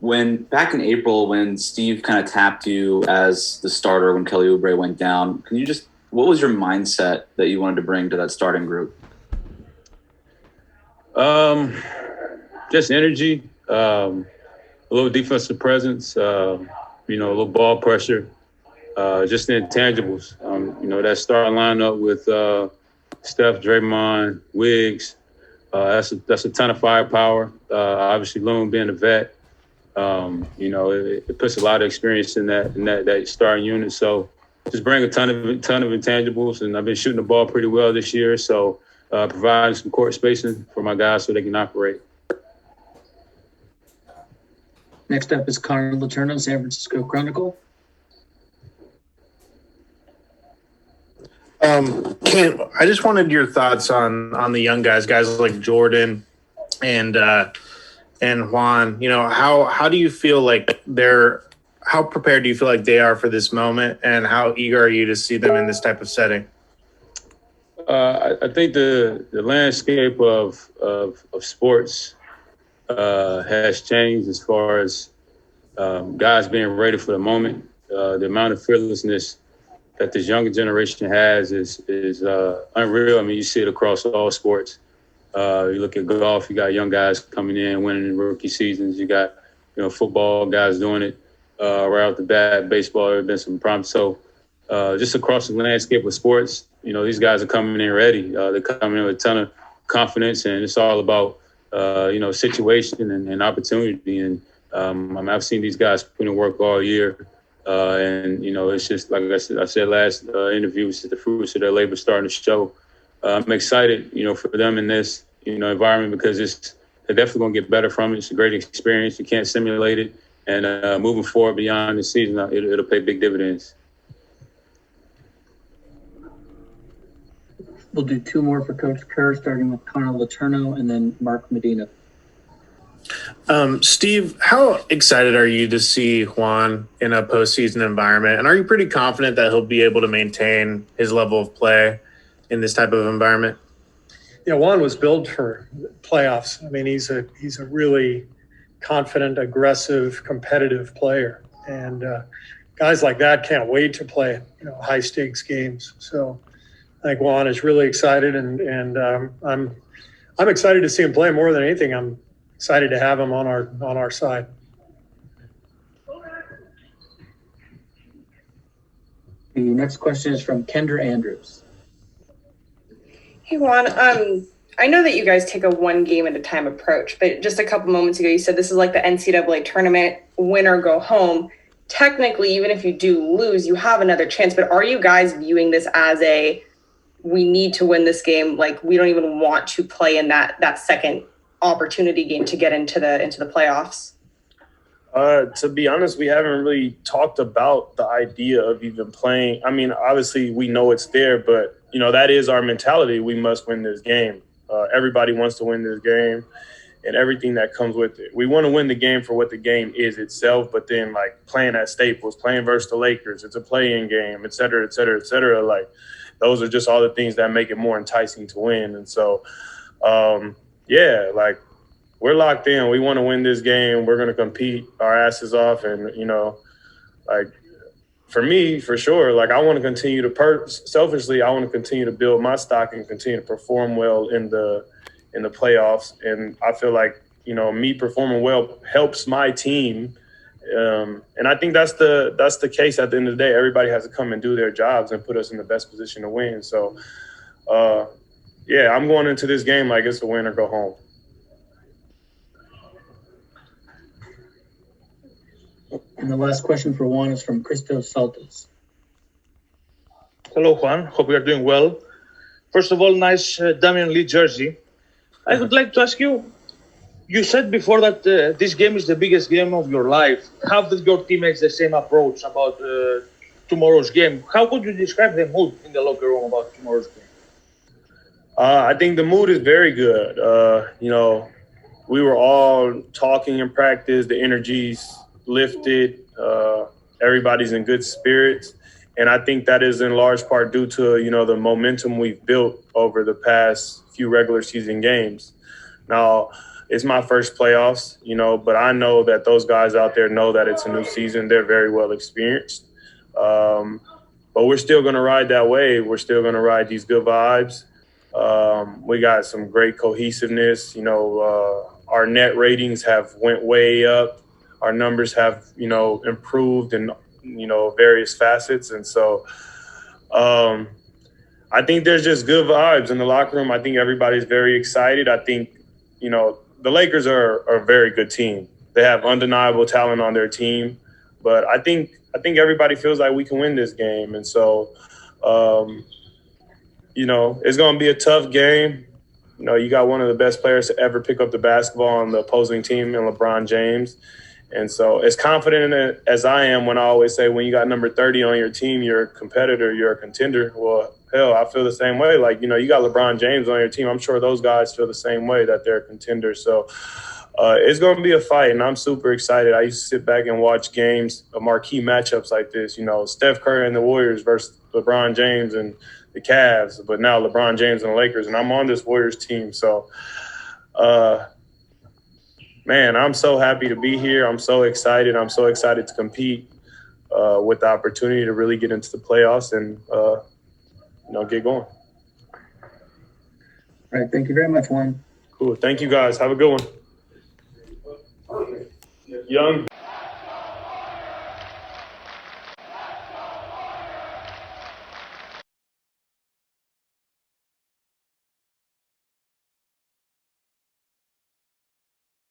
when back in April, when Steve kind of tapped you as the starter when Kelly Oubre went down, what was your mindset that you wanted to bring to that starting group? Just energy, a little defensive presence, a little ball pressure, just the intangibles. That starting lineup with Steph, Draymond, Wiggs, that's a ton of firepower. Obviously, Loon being a vet, it puts a lot of experience in that starting unit. So just bring a ton of intangibles, and I've been shooting the ball pretty well this year. So providing some court spacing for my guys so they can operate. Next up is Connor Letourneau, San Francisco Chronicle. Kent, I just wanted your thoughts on the young guys like Jordan and Juan. How do you feel like how prepared do you feel like they are for this moment, and how eager are you to see them in this type of setting? I think the landscape of sports has changed as far as guys being ready for the moment. The amount of fearlessness that this younger generation has is unreal. I mean, you see it across all sports. You look at golf, you got young guys coming in, winning in rookie seasons. You got, football guys doing it right off the bat. Baseball, there have been some problems. So just across the landscape of sports, these guys are coming in ready. They're coming in with a ton of confidence, and it's all about, situation and opportunity. And I've seen these guys put in work all year. It's just like I said last interview, it's just the fruits of their labor starting to show. I'm excited, for them in this, environment, because they're definitely going to get better from it. It's a great experience. You can't simulate it. And moving forward beyond the season, it'll pay big dividends. We'll do two more for Coach Kerr, starting with Connor Letourneau and then Mark Medina. Steve, how excited are you to see Juan in a postseason environment? And are you pretty confident that he'll be able to maintain his level of play in this type of environment? Juan was built for playoffs. I mean, he's a really confident, aggressive, competitive player. And guys like that can't wait to play, high stakes games. So I think Juan is really excited, and I'm excited to see him play more than anything. I'm excited to have him on our side. The next question is from Kendra Andrews. Hey, Juan. I know that you guys take a one game at a time approach, but just a couple moments ago, you said this is like the NCAA tournament, win or go home. Technically, even if you do lose, you have another chance. But are you guys viewing this as we need to win this game? Like, we don't even want to play in that second opportunity game to get into the playoffs? To be honest, we haven't really talked about the idea of even playing. I mean, obviously we know it's there, but that is our mentality. We must win this game. Everybody wants to win this game and everything that comes with it. We want to win the game for what the game is itself, but then like playing at Staples, playing versus the Lakers, it's a play-in game, et cetera, et cetera, et cetera. Like, those are just all the things that make it more enticing to win. And so, like, we're locked in. We want to win this game. We're going to compete our asses off. And, like, for me, for sure, like, I want to continue to selfishly, I want to continue to build my stock and continue to perform well in the playoffs. And I feel like, me performing well helps my team. And I think that's the case at the end of the day. Everybody has to come and do their jobs and put us in the best position to win. So, I'm going into this game like it's a win or go home. And the last question for Juan is from Christos Saltis. Hello, Juan. Hope you are doing well. First of all, nice Damian Lee jersey. I would like to ask you, you said before that this game is the biggest game of your life. Have your teammates the same approach about tomorrow's game? How would you describe the mood in the locker room about tomorrow's game? I think the mood is very good. We were all talking in practice. The energy's lifted. Everybody's in good spirits. And I think that is in large part due to, the momentum we've built over the past few regular season games. Now, it's my first playoffs, you know, but I know that those guys out there know that it's a new season. They're very well experienced. But we're still going to ride that wave. We're still going to ride these good vibes. We got some great cohesiveness. You know, our net ratings have went way up. Our numbers have, you know, improved in, you know, various facets. And so I think there's just good vibes in the locker room. I think everybody's very excited. I think, you know, the Lakers are a very good team. They have undeniable talent on their team. But I think everybody feels like we can win this game. And so, you know, it's going to be a tough game. You know, you got one of the best players to ever pick up the basketball on the opposing team in LeBron James. And so as confident in it as I am when I always say when you got number 30 on your team, you're a competitor, you're a contender. Well, hell, I feel the same way. Like, you know, you got LeBron James on your team. I'm sure those guys feel the same way, that they're a contender. So it's going to be a fight, and I'm super excited. I used to sit back and watch games, marquee matchups like this, you know, Steph Curry and the Warriors versus LeBron James and the Cavs, but now LeBron James and the Lakers, and I'm on this Warriors team. So, man, I'm so happy to be here. I'm so excited. I'm so excited to compete with the opportunity to really get into the playoffs and, you know, get going. All right. Thank you very much, Juan. Cool. Thank you, guys. Have a good one. Young.